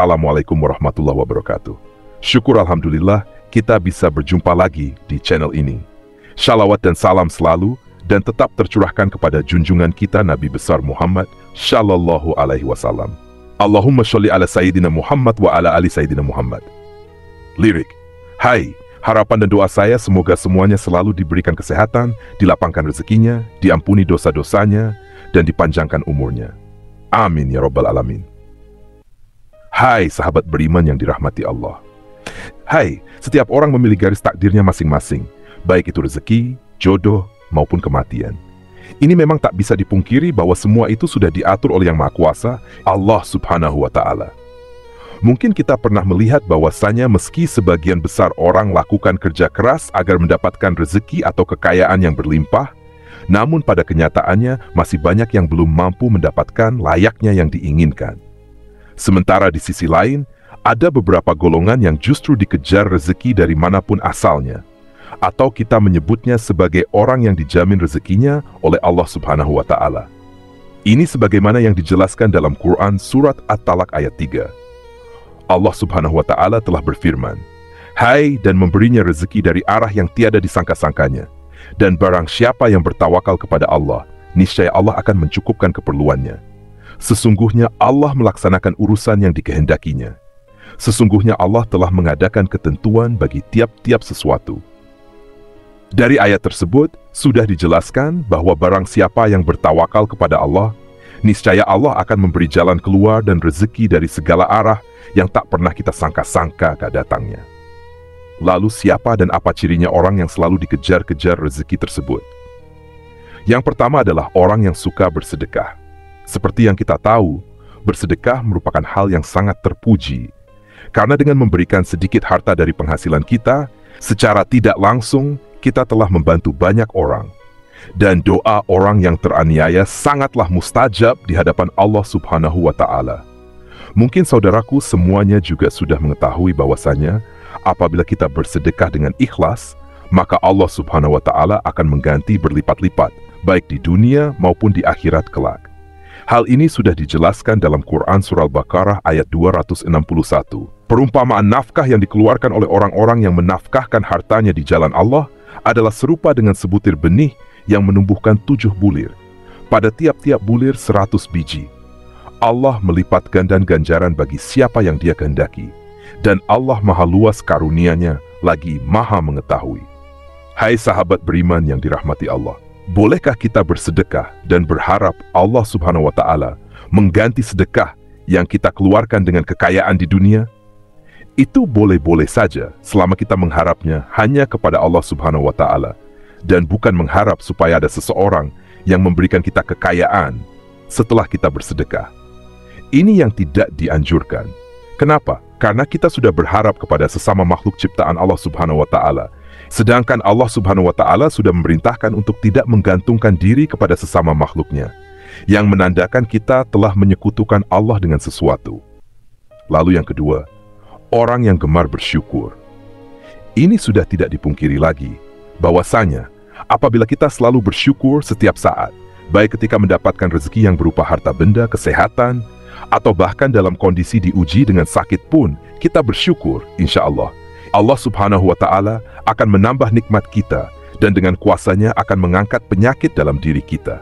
Assalamualaikum warahmatullahi wabarakatuh. Syukur alhamdulillah kita bisa berjumpa lagi di channel ini. Shalawat dan salam selalu dan tetap tercurahkan kepada junjungan kita Nabi besar Muhammad Shallallahu Alaihi Wasallam. Allahumma sholli ala Sayyidina Muhammad wa ala ali Sayyidina Muhammad. Lirik. Hai, harapan dan doa saya semoga semuanya selalu diberikan kesehatan, dilapangkan rezekinya, diampuni dosa-dosanya, dan dipanjangkan umurnya. Amin ya Rabbal Alamin. Hai sahabat beriman yang dirahmati Allah. Hai, setiap orang memiliki garis takdirnya masing-masing, baik itu rezeki, jodoh, maupun kematian. Ini memang tak bisa dipungkiri bahwa semua itu sudah diatur oleh Yang Maha Kuasa, Allah Subhanahu wa Ta'ala. Mungkin kita pernah melihat bahwasanya meski sebagian besar orang lakukan kerja keras agar mendapatkan rezeki atau kekayaan yang berlimpah, namun pada kenyataannya masih banyak yang belum mampu mendapatkan layaknya yang diinginkan. Sementara di sisi lain, ada beberapa golongan yang justru dikejar rezeki dari manapun asalnya, atau kita menyebutnya sebagai orang yang dijamin rezekinya oleh Allah Subhanahu wa Ta'ala. Ini sebagaimana yang dijelaskan dalam Quran Surat At-Talaq ayat 3. Allah Subhanahu wa Ta'ala telah berfirman, "Hai, dan memberinya rezeki dari arah yang tiada disangka-sangkanya, dan barang siapa yang bertawakal kepada Allah, niscaya Allah akan mencukupkan keperluannya. Sesungguhnya Allah melaksanakan urusan yang dikehendakinya. Sesungguhnya Allah telah mengadakan ketentuan bagi tiap-tiap sesuatu." Dari ayat tersebut, sudah dijelaskan bahwa barang siapa yang bertawakal kepada Allah, niscaya Allah akan memberi jalan keluar dan rezeki dari segala arah yang tak pernah kita sangka-sangka datangnya. Lalu siapa dan apa cirinya orang yang selalu dikejar-kejar rezeki tersebut? Yang pertama adalah orang yang suka bersedekah. Seperti yang kita tahu, bersedekah merupakan hal yang sangat terpuji. Karena dengan memberikan sedikit harta dari penghasilan kita, secara tidak langsung kita telah membantu banyak orang. Dan doa orang yang teraniaya sangatlah mustajab di hadapan Allah Subhanahu wa Ta'ala. Mungkin saudaraku semuanya juga sudah mengetahui bahwasanya apabila kita bersedekah dengan ikhlas, maka Allah Subhanahu wa Ta'ala akan mengganti berlipat-lipat, baik di dunia maupun di akhirat kelak. Hal ini sudah dijelaskan dalam Quran Surah Al-Baqarah ayat 261. Perumpamaan nafkah yang dikeluarkan oleh orang-orang yang menafkahkan hartanya di jalan Allah adalah serupa dengan sebutir benih yang menumbuhkan 7 bulir. Pada tiap-tiap bulir 100 biji. Allah melipat ganjaran bagi siapa yang Dia kehendaki. Dan Allah maha luas karunia-Nya, lagi maha mengetahui. Hai sahabat beriman yang dirahmati Allah. Bolehkah kita bersedekah dan berharap Allah Subhanahu wa Ta'ala mengganti sedekah yang kita keluarkan dengan kekayaan di dunia? Itu boleh-boleh saja selama kita mengharapnya hanya kepada Allah Subhanahu wa Ta'ala dan bukan mengharap supaya ada seseorang yang memberikan kita kekayaan setelah kita bersedekah. Ini yang tidak dianjurkan. Kenapa? Karena kita sudah berharap kepada sesama makhluk ciptaan Allah Subhanahu wa Ta'ala. Sedangkan Allah Subhanahu wa Ta'ala sudah memerintahkan untuk tidak menggantungkan diri kepada sesama makhluknya, yang menandakan kita telah menyekutukan Allah dengan sesuatu. Lalu yang kedua, orang yang gemar bersyukur. Ini sudah tidak dipungkiri lagi, bahwasanya apabila kita selalu bersyukur setiap saat, baik ketika mendapatkan rezeki yang berupa harta benda, kesehatan, atau bahkan dalam kondisi diuji dengan sakit pun, kita bersyukur, insya Allah. Allah Subhanahu wa Ta'ala akan menambah nikmat kita dan dengan kuasanya akan mengangkat penyakit dalam diri kita.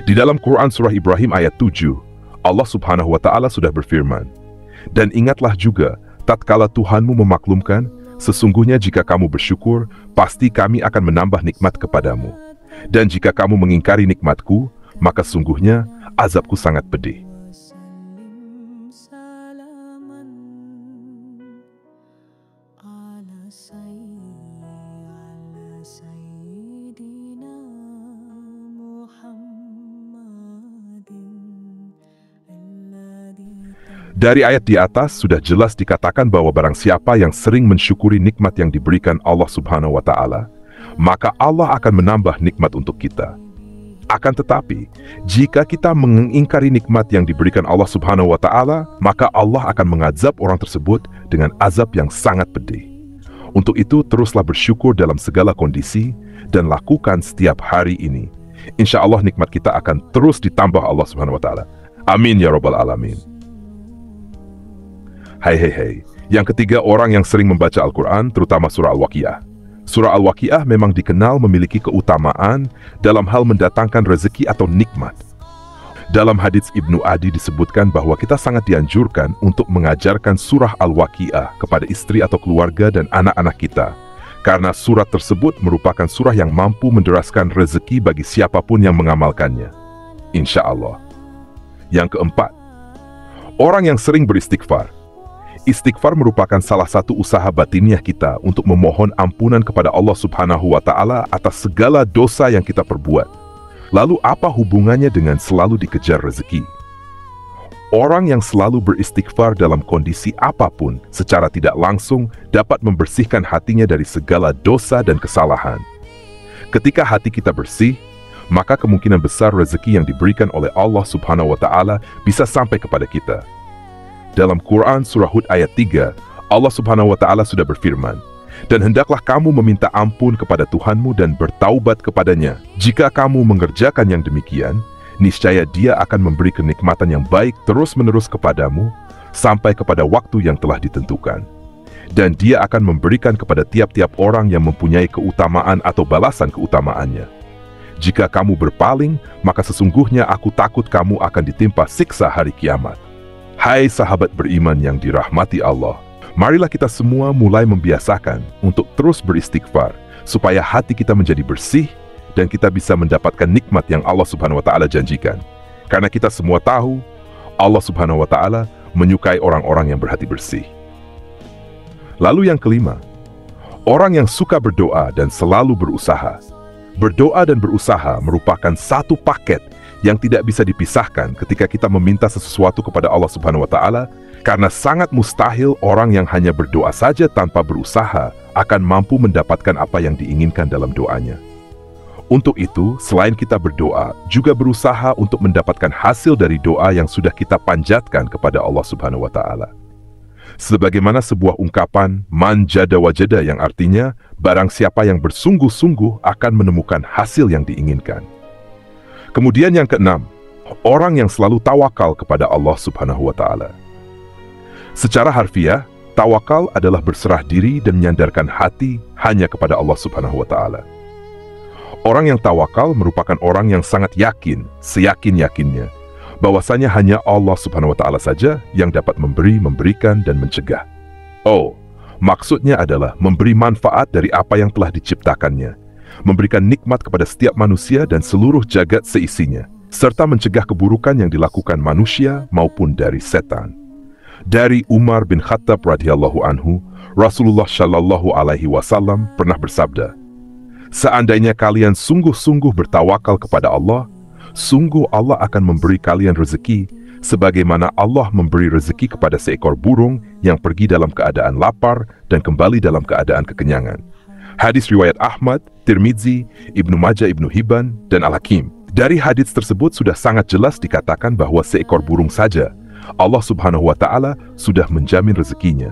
Di dalam Quran Surah Ibrahim ayat 7, Allah Subhanahu wa Ta'ala sudah berfirman, "Dan ingatlah juga, tatkala Tuhanmu memaklumkan, sesungguhnya jika kamu bersyukur, pasti kami akan menambah nikmat kepadamu. Dan jika kamu mengingkari nikmatku, maka sungguhnya azabku sangat pedih." Dari ayat di atas sudah jelas dikatakan bahwa barang siapa yang sering mensyukuri nikmat yang diberikan Allah Subhanahu wa Ta'ala, maka Allah akan menambah nikmat untuk kita. Akan tetapi, jika kita mengingkari nikmat yang diberikan Allah Subhanahu wa Ta'ala, maka Allah akan mengazab orang tersebut dengan azab yang sangat pedih. Untuk itu, teruslah bersyukur dalam segala kondisi dan lakukan setiap hari ini. Insya Allah nikmat kita akan terus ditambah Allah Subhanahu wa Ta'ala. Amin ya Rabbal Alamin. Hai. Yang ketiga, orang yang sering membaca Al-Quran, terutama surah Al-Waqiah. Surah Al-Waqiah memang dikenal memiliki keutamaan dalam hal mendatangkan rezeki atau nikmat. Dalam hadits Ibnu Adi disebutkan bahwa kita sangat dianjurkan untuk mengajarkan surah Al-Waqiah kepada istri atau keluarga dan anak-anak kita, karena surat tersebut merupakan surah yang mampu menderaskan rezeki bagi siapapun yang mengamalkannya. Insya Allah. Yang keempat, orang yang sering beristighfar. Istighfar merupakan salah satu usaha batiniah kita untuk memohon ampunan kepada Allah Subhanahu wa Ta'ala atas segala dosa yang kita perbuat. Lalu apa hubungannya dengan selalu dikejar rezeki? Orang yang selalu beristighfar dalam kondisi apapun secara tidak langsung dapat membersihkan hatinya dari segala dosa dan kesalahan. Ketika hati kita bersih, maka kemungkinan besar rezeki yang diberikan oleh Allah Subhanahu wa Ta'ala bisa sampai kepada kita. Dalam Quran Surah Hud ayat 3, Allah Subhanahu wa Ta'ala sudah berfirman, "Dan hendaklah kamu meminta ampun kepada Tuhanmu dan bertaubat kepadanya. Jika kamu mengerjakan yang demikian, niscaya Dia akan memberi kenikmatan yang baik terus-menerus kepadamu sampai kepada waktu yang telah ditentukan. Dan Dia akan memberikan kepada tiap-tiap orang yang mempunyai keutamaan atau balasan keutamaannya. Jika kamu berpaling, maka sesungguhnya aku takut kamu akan ditimpa siksa hari kiamat." Hai sahabat beriman yang dirahmati Allah, marilah kita semua mulai membiasakan untuk terus beristighfar, supaya hati kita menjadi bersih dan kita bisa mendapatkan nikmat yang Allah Subhanahu wa Ta'ala janjikan. Karena kita semua tahu, Allah Subhanahu wa Ta'ala menyukai orang-orang yang berhati bersih. Lalu yang kelima, orang yang suka berdoa dan selalu berusaha. Berdoa dan berusaha merupakan satu paket yang tidak bisa dipisahkan ketika kita meminta sesuatu kepada Allah Subhanahu wa Ta'ala, karena sangat mustahil orang yang hanya berdoa saja tanpa berusaha akan mampu mendapatkan apa yang diinginkan dalam doanya. Untuk itu, selain kita berdoa, juga berusaha untuk mendapatkan hasil dari doa yang sudah kita panjatkan kepada Allah Subhanahu wa Ta'ala. Sebagaimana sebuah ungkapan man jada wajada, yang artinya barang siapa yang bersungguh-sungguh akan menemukan hasil yang diinginkan. Kemudian yang keenam, orang yang selalu tawakal kepada Allah Subhanahu wa Ta'ala. Secara harfiah, tawakal adalah berserah diri dan menyandarkan hati hanya kepada Allah Subhanahu wa Ta'ala. Orang yang tawakal merupakan orang yang sangat yakin, seyakin-yakinnya, bahwasanya hanya Allah Subhanahu wa Ta'ala saja yang dapat memberi, memberikan, dan mencegah. Maksudnya adalah memberi manfaat dari apa yang telah diciptakannya, memberikan nikmat kepada setiap manusia dan seluruh jagat seisinya, serta mencegah keburukan yang dilakukan manusia maupun dari setan. Dari Umar bin Khattab radhiyallahu anhu, Rasulullah shallallahu alaihi wasallam pernah bersabda, "Seandainya kalian sungguh-sungguh bertawakal kepada Allah, sungguh Allah akan memberi kalian rezeki, sebagaimana Allah memberi rezeki kepada seekor burung yang pergi dalam keadaan lapar dan kembali dalam keadaan kekenyangan." Hadis riwayat Ahmad, Tirmidzi, Ibnu Majah, Ibnu Hibban, dan Al-Hakim. Dari hadis tersebut sudah sangat jelas dikatakan bahwa seekor burung saja Allah Subhanahu wa Ta'ala sudah menjamin rezekinya.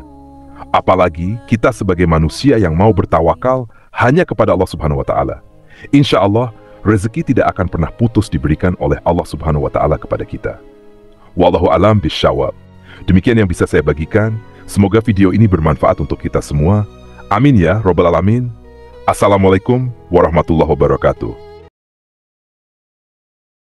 Apalagi kita sebagai manusia yang mau bertawakal hanya kepada Allah Subhanahu wa Ta'ala. Insya Allah, rezeki tidak akan pernah putus diberikan oleh Allah Subhanahu wa Ta'ala kepada kita. Wallahu alam bisyawab. Demikian yang bisa saya bagikan. Semoga video ini bermanfaat untuk kita semua. Amin ya Rabbal Alamin. Assalamualaikum warahmatullahi wabarakatuh.